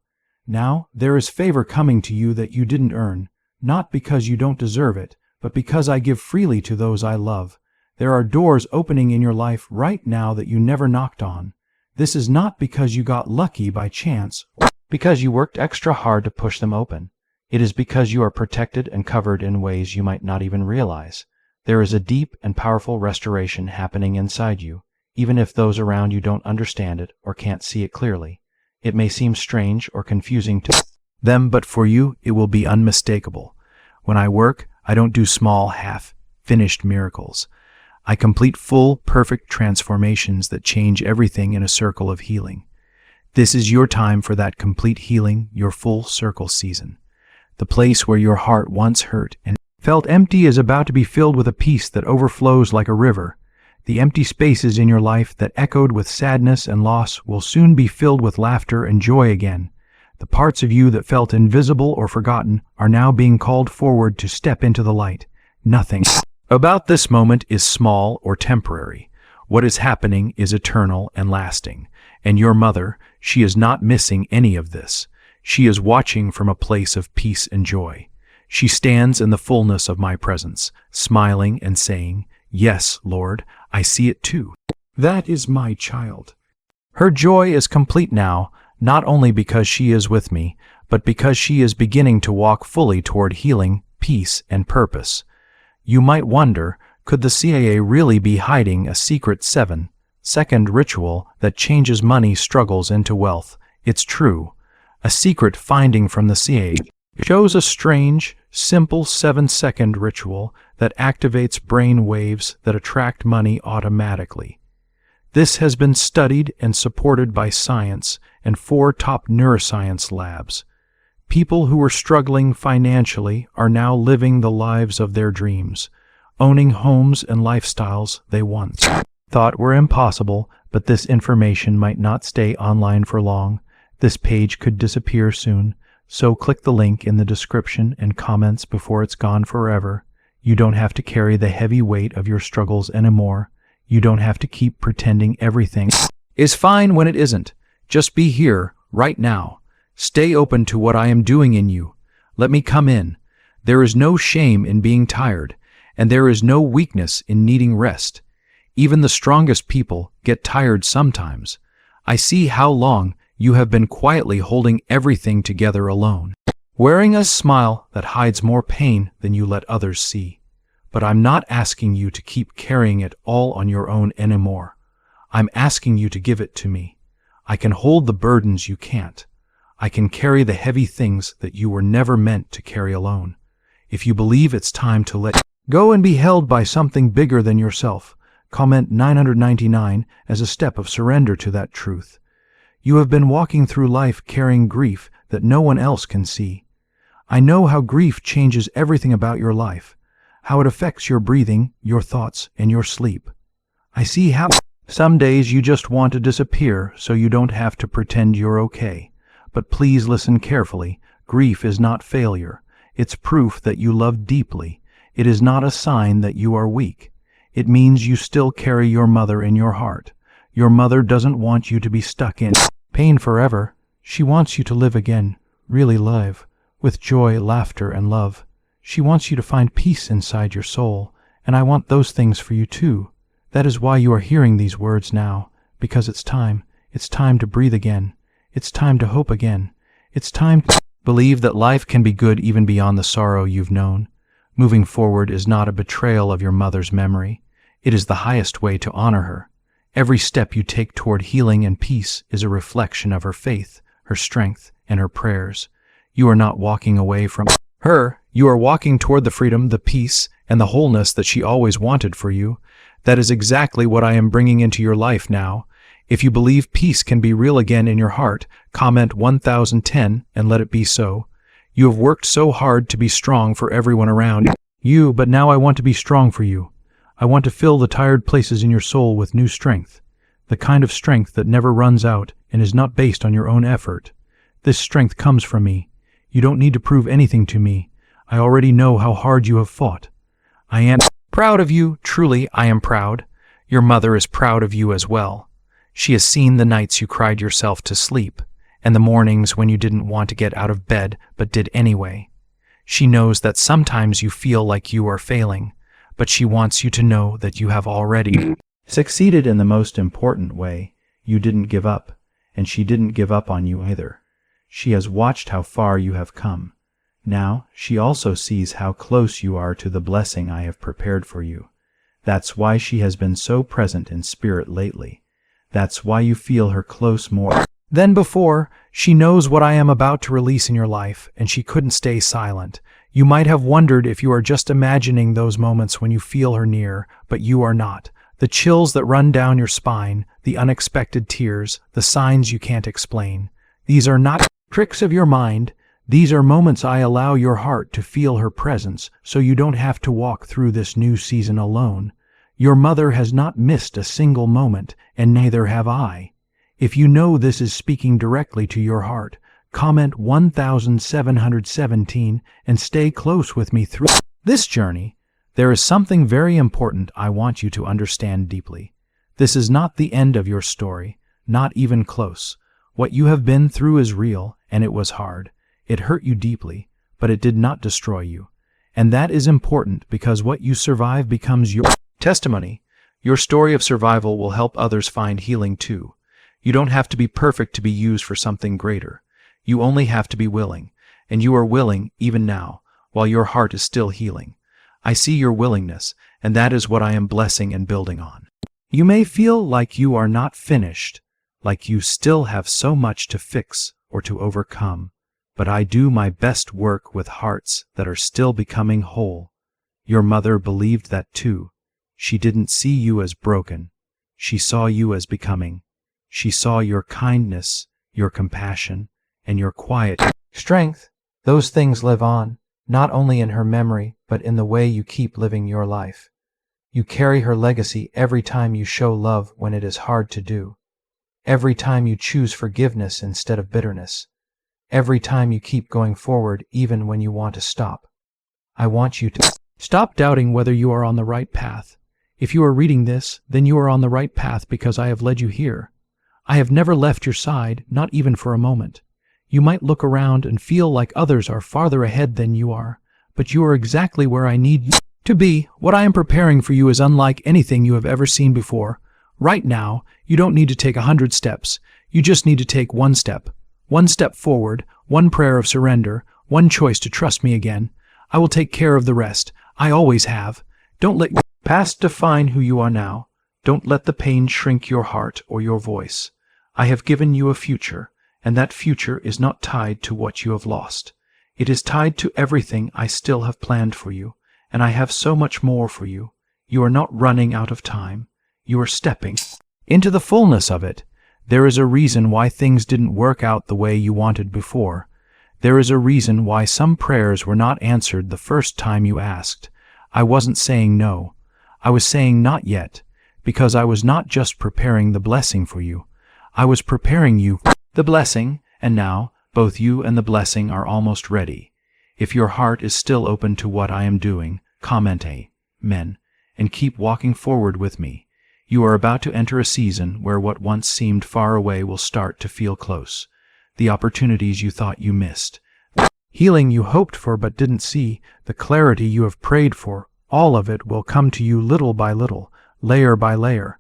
Now, there is favor coming to you that you didn't earn, not because you don't deserve it, but because I give freely to those I love. There are doors opening in your life right now that you never knocked on. This is not because you got lucky by chance, or because you worked extra hard to push them open. It is because you are protected and covered in ways you might not even realize. There is a deep and powerful restoration happening inside you, even if those around you don't understand it or can't see it clearly. It may seem strange or confusing to them, but for you, it will be unmistakable. When I work, I don't do small, half-finished miracles. I complete full, perfect transformations that change everything in a circle of healing. This is your time for that complete healing, your full circle season. The place where your heart once hurt and felt empty is about to be filled with a peace that overflows like a river. The empty spaces in your life that echoed with sadness and loss will soon be filled with laughter and joy again. The parts of you that felt invisible or forgotten are now being called forward to step into the light. Nothing about this moment is small or temporary. What is happening is eternal and lasting. And your mother, she is not missing any of this. She is watching from a place of peace and joy. She stands in the fullness of my presence, smiling and saying, "Yes, Lord, I see it too. That is my child." Her joy is complete now, not only because she is with me, but because she is beginning to walk fully toward healing, peace, and purpose. You might wonder, could the CAA really be hiding a secret 7-second ritual that changes money struggles into wealth? It's true. A secret finding from the CAA shows a strange, simple 7-second ritual that activates brain waves that attract money automatically. This has been studied and supported by science and 4 top neuroscience labs. People who were struggling financially are now living the lives of their dreams, owning homes and lifestyles they once thought were impossible, but this information might not stay online for long. This page could disappear soon. So click the link in the description and comments before it's gone forever. You don't have to carry the heavy weight of your struggles anymore. You don't have to keep pretending everything is fine when it isn't. Just be here, right now. Stay open to what I am doing in you. Let me come in. There is no shame in being tired, and there is no weakness in needing rest. Even the strongest people get tired sometimes. I see how long you have been quietly holding everything together alone, wearing a smile that hides more pain than you let others see. But I'm not asking you to keep carrying it all on your own anymore. I'm asking you to give it to me. I can hold the burdens you can't. I can carry the heavy things that you were never meant to carry alone. If you believe it's time to let go and be held by something bigger than yourself, comment 999 as a step of surrender to that truth. You have been walking through life carrying grief that no one else can see. I know how grief changes everything about your life, how it affects your breathing, your thoughts, and your sleep. I see how some days you just want to disappear so you don't have to pretend you're okay. But please listen carefully. Grief is not failure. It's proof that you love deeply. It is not a sign that you are weak. It means you still carry your mother in your heart. Your mother doesn't want you to be stuck in pain forever. She wants you to live again, really live, with joy, laughter, and love. She wants you to find peace inside your soul, and I want those things for you too. That is why you are hearing these words now, because it's time. It's time to breathe again. It's time to hope again. It's time to believe that life can be good even beyond the sorrow you've known. Moving forward is not a betrayal of your mother's memory. It is the highest way to honor her. Every step you take toward healing and peace is a reflection of her faith, her strength, and her prayers. You are not walking away from her. You are walking toward the freedom, the peace, and the wholeness that she always wanted for you. That is exactly what I am bringing into your life now. If you believe peace can be real again in your heart, comment 1010 and let it be so. You have worked so hard to be strong for everyone around you, but now I want to be strong for you. I want to fill the tired places in your soul with new strength, the kind of strength that never runs out and is not based on your own effort. This strength comes from me. You don't need to prove anything to me. I already know how hard you have fought. I am proud of you. Truly, I am proud. Your mother is proud of you as well. She has seen the nights you cried yourself to sleep, and the mornings when you didn't want to get out of bed but did anyway. She knows that sometimes you feel like you are failing, but she wants you to know that you have already succeeded in the most important way. You didn't give up, and she didn't give up on you either. She has watched how far you have come. Now, she also sees how close you are to the blessing I have prepared for you. That's why she has been so present in spirit lately. That's why you feel her close more than before. She knows what I am about to release in your life, and she couldn't stay silent. You might have wondered if you are just imagining those moments when you feel her near, but you are not. The chills that run down your spine, the unexpected tears, the signs you can't explain. These are not tricks of your mind. These are moments I allow your heart to feel her presence, so you don't have to walk through this new season alone. Your mother has not missed a single moment, and neither have I. If you know this is speaking directly to your heart, comment 1717 and stay close with me through this journey. There is something very important I want you to understand deeply. This is not the end of your story, not even close. What you have been through is real, and it was hard. It hurt you deeply, but it did not destroy you. And that is important because what you survive becomes your testimony. Your story of survival will help others find healing too. You don't have to be perfect to be used for something greater. You only have to be willing, and you are willing even now, while your heart is still healing. I see your willingness, and that is what I am blessing and building on. You may feel like you are not finished, like you still have so much to fix or to overcome, but I do my best work with hearts that are still becoming whole. Your mother believed that too. She didn't see you as broken. She saw you as becoming. She saw your kindness, your compassion, and your quiet strength. Those things live on, not only in her memory, but in the way you keep living your life. You carry her legacy every time you show love when it is hard to do. Every time you choose forgiveness instead of bitterness. Every time you keep going forward even when you want to stop. I want you to stop doubting whether you are on the right path. If you are reading this, then you are on the right path because I have led you here. I have never left your side, not even for a moment. You might look around and feel like others are farther ahead than you are, but you are exactly where I need you to be. What I am preparing for you is unlike anything you have ever seen before. Right now, you don't need to take 100 steps. You just need to take one step. One step forward, one prayer of surrender, one choice to trust me again. I will take care of the rest. I always have. Don't let your past define who you are now. Don't let the pain shrink your heart or your voice. I have given you a future, and that future is not tied to what you have lost. It is tied to everything I still have planned for you, and I have so much more for you. You are not running out of time. You are stepping into the fullness of it. There is a reason why things didn't work out the way you wanted before. There is a reason why some prayers were not answered the first time you asked. I wasn't saying no. I was saying not yet, because I was not just preparing the blessing for you. I was preparing you for the blessing, and now both you and the blessing are almost ready. If your heart is still open to what I am doing, comment Amen, and keep walking forward with me. You are about to enter a season where what once seemed far away will start to feel close. The opportunities you thought you missed, the healing you hoped for but didn't see, the clarity you have prayed for, all of it will come to you little by little, layer by layer.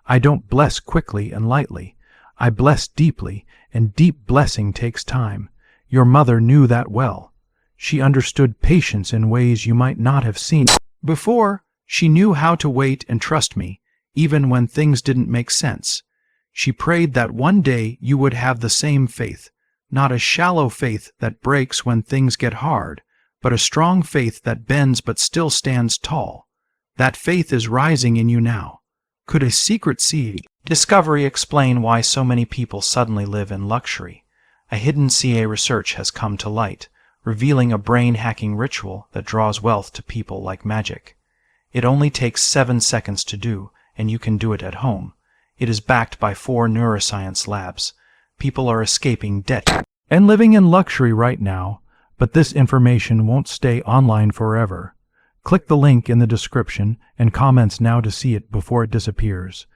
I don't bless quickly and lightly. I bless deeply, and deep blessing takes time. Your mother knew that well. She understood patience in ways you might not have seen before. She knew how to wait and trust me, even when things didn't make sense. She prayed that one day you would have the same faith, Not a shallow faith that breaks when things get hard, but a strong faith that bends but still stands tall. That faith is rising in you now. Could a secret seed discovery explain why so many people suddenly live in luxury? A hidden CA research has come to light, revealing a brain-hacking ritual that draws wealth to people like magic. It only takes 7 seconds to do, and you can do it at home. It is backed by 4 neuroscience labs. People are escaping debt and living in luxury right now, but this information won't stay online forever. Click the link in the description and comments now to see it before it disappears.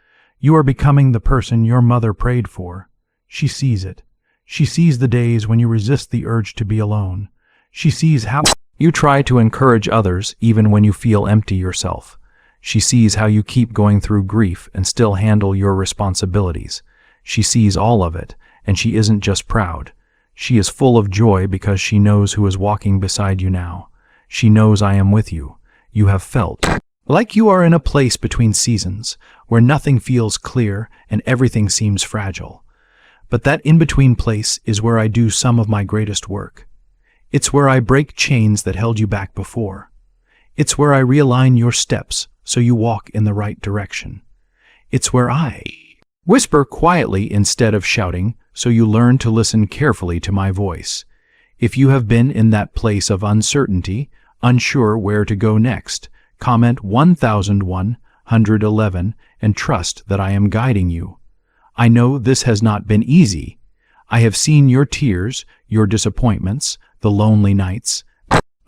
You are becoming the person your mother prayed for. She sees it. She sees the days when you resist the urge to be alone. She sees how you try to encourage others even when you feel empty yourself. She sees how you keep going through grief and still handle your responsibilities. She sees all of it, and she isn't just proud. She is full of joy because she knows who is walking beside you now. She knows I am with you. You have felt like you are in a place between seasons, where nothing feels clear and everything seems fragile. But that in-between place is where I do some of my greatest work. It's where I break chains that held you back before. It's where I realign your steps so you walk in the right direction. It's where I whisper quietly instead of shouting so you learn to listen carefully to my voice. If you have been in that place of uncertainty, unsure where to go next, comment 1111 and trust that I am guiding you. I know this has not been easy. I have seen your tears, your disappointments, the lonely nights,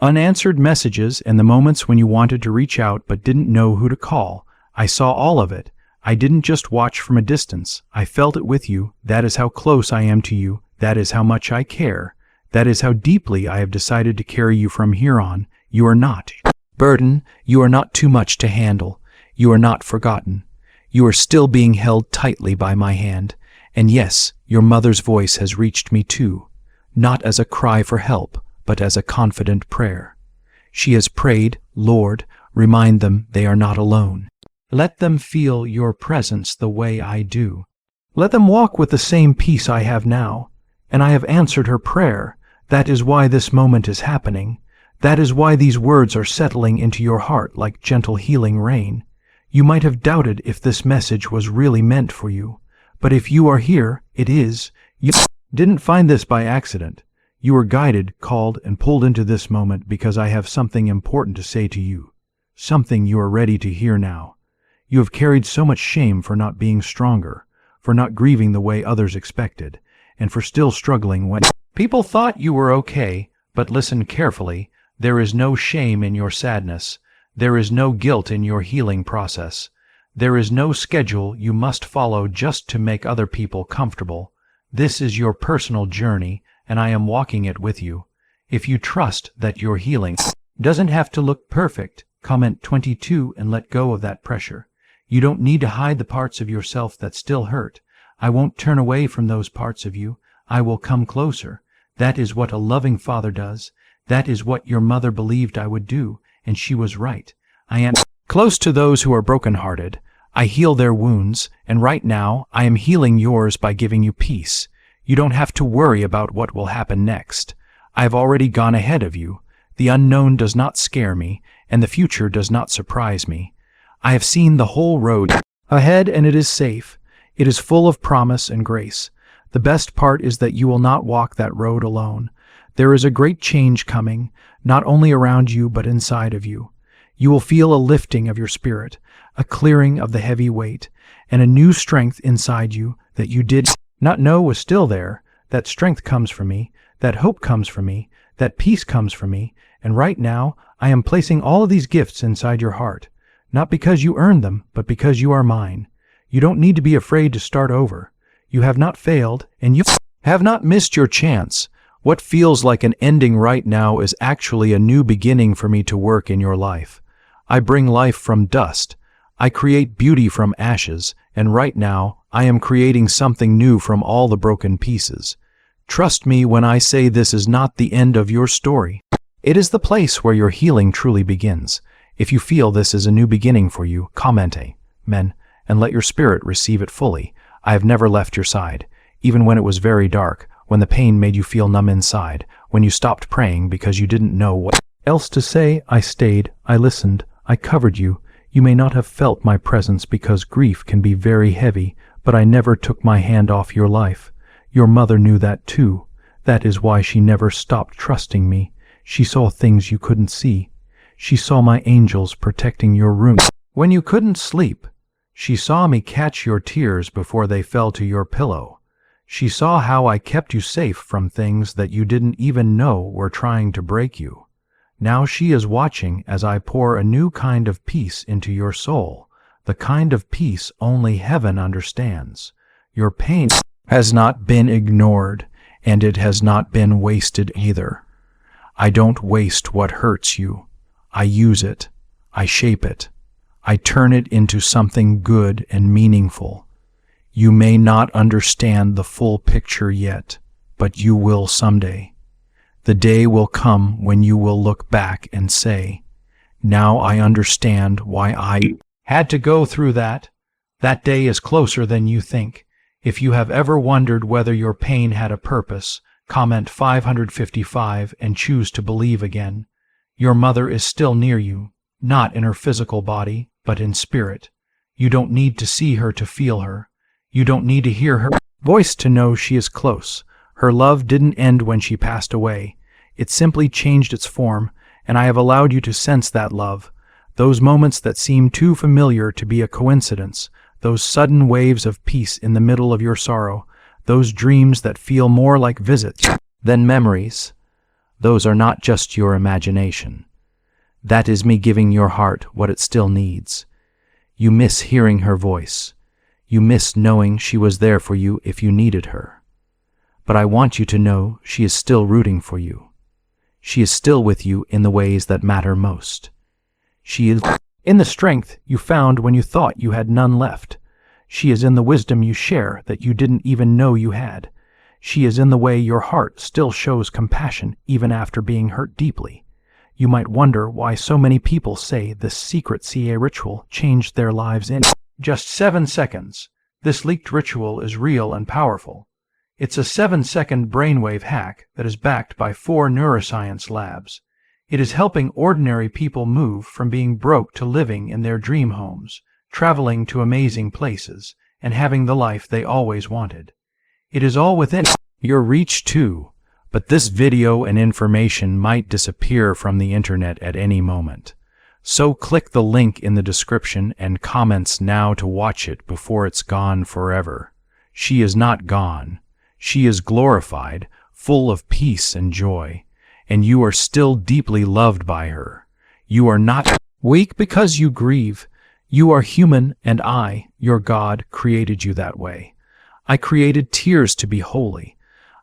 unanswered messages, and the moments when you wanted to reach out but didn't know who to call. I saw all of it. I didn't just watch from a distance. I felt it with you. That is how close I am to you. That is how much I care. That is how deeply I have decided to carry you from here on. You are not a burden. You are not too much to handle. You are not forgotten. You are still being held tightly by my hand. And yes, your mother's voice has reached me too, not as a cry for help, but as a confident prayer. She has prayed, Lord, remind them they are not alone. Let them feel your presence the way I do. Let them walk with the same peace I have now. And I have answered her prayer. That is why this moment is happening. That is why these words are settling into your heart like gentle healing rain. You might have doubted if this message was really meant for you. But if you are here, it is. You didn't find this by accident. You were guided, called, and pulled into this moment because I have something important to say to you. Something you are ready to hear now. You have carried so much shame for not being stronger, for not grieving the way others expected, and for still struggling when people thought you were okay. But listen carefully. There is no shame in your sadness. There is no guilt in your healing process. There is no schedule you must follow just to make other people comfortable. This is your personal journey, and I am walking it with you. If you trust that your healing doesn't have to look perfect, comment 22 and let go of that pressure. You don't need to hide the parts of yourself that still hurt. I won't turn away from those parts of you. I will come closer. That is what a loving father does. That is what your mother believed I would do, and she was right. I am close to those who are brokenhearted. I heal their wounds, and right now I am healing yours by giving you peace. You don't have to worry about what will happen next. I have already gone ahead of you. The unknown does not scare me, and the future does not surprise me. I have seen the whole road ahead, and it is safe. It is full of promise and grace. The best part is that you will not walk that road alone. There is a great change coming, not only around you but inside of you. You will feel a lifting of your spirit, a clearing of the heavy weight, and a new strength inside you that you did not know was still there. That strength comes from me, that hope comes from me, that peace comes from me, and right now I am placing all of these gifts inside your heart, not because you earned them, but because you are mine. You don't need to be afraid to start over. You have not failed, and you have not missed your chance. What feels like an ending right now is actually a new beginning for me to work in your life. I bring life from dust. I create beauty from ashes, and right now I am creating something new from all the broken pieces. Trust me when I say this is not the end of your story. It is the place where your healing truly begins. If you feel this is a new beginning for you, comment Amen, and let your spirit receive it fully. I have never left your side, even when it was very dark, when the pain made you feel numb inside, when you stopped praying because you didn't know what else to say. I stayed, I listened, I covered you. You may not have felt my presence because grief can be very heavy, but I never took my hand off your life. Your mother knew that too. That is why she never stopped trusting me. She saw things you couldn't see. She saw my angels protecting your room when you couldn't sleep. She saw me catch your tears before they fell to your pillow. She saw how I kept you safe from things that you didn't even know were trying to break you. Now she is watching as I pour a new kind of peace into your soul, the kind of peace only heaven understands. Your pain has not been ignored, and it has not been wasted either. I don't waste what hurts you. I use it. I shape it. I turn it into something good and meaningful. You may not understand the full picture yet, but you will someday. The day will come when you will look back and say, "Now I understand why I had to go through that." That day is closer than you think. If you have ever wondered whether your pain had a purpose, comment 555 and choose to believe again. Your mother is still near you, not in her physical body, but in spirit. You don't need to see her to feel her. You don't need to hear her voice to know she is close. Her love didn't end when she passed away. It simply changed its form, and I have allowed you to sense that love. Those moments that seem too familiar to be a coincidence, those sudden waves of peace in the middle of your sorrow, those dreams that feel more like visits than memories, those are not just your imagination. That is me giving your heart what it still needs. You miss hearing her voice. You miss knowing she was there for you if you needed her. But I want you to know she is still rooting for you. She is still with you in the ways that matter most. She is in the strength you found when you thought you had none left. She is in the wisdom you share that you didn't even know you had. She is in the way your heart still shows compassion even after being hurt deeply. You might wonder why so many people say this secret CA ritual changed their lives in just 7 seconds. This leaked ritual is real and powerful. It's a 7-second brainwave hack that is backed by 4 neuroscience labs. It is helping ordinary people move from being broke to living in their dream homes, traveling to amazing places, and having the life they always wanted. It is all within your reach too, but this video and information might disappear from the internet at any moment. So click the link in the description and comments now to watch it before it's gone forever. She is not gone. She is glorified, full of peace and joy, and you are still deeply loved by her. You are not weak because you grieve. You are human, and I, your God, created you that way. I created tears to be holy.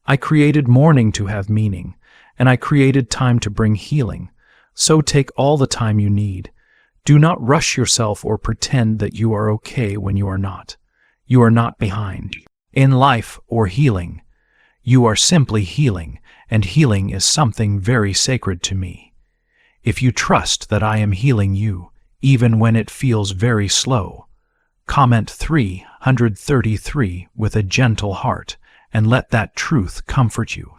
I created mourning to have meaning, and I created time to bring healing. So take all the time you need. Do not rush yourself or pretend that you are okay when you are not. You are not behind in life or healing. You are simply healing, and healing is something very sacred to me. If you trust that I am healing you, even when it feels very slow, comment 333 with a gentle heart, and let that truth comfort you.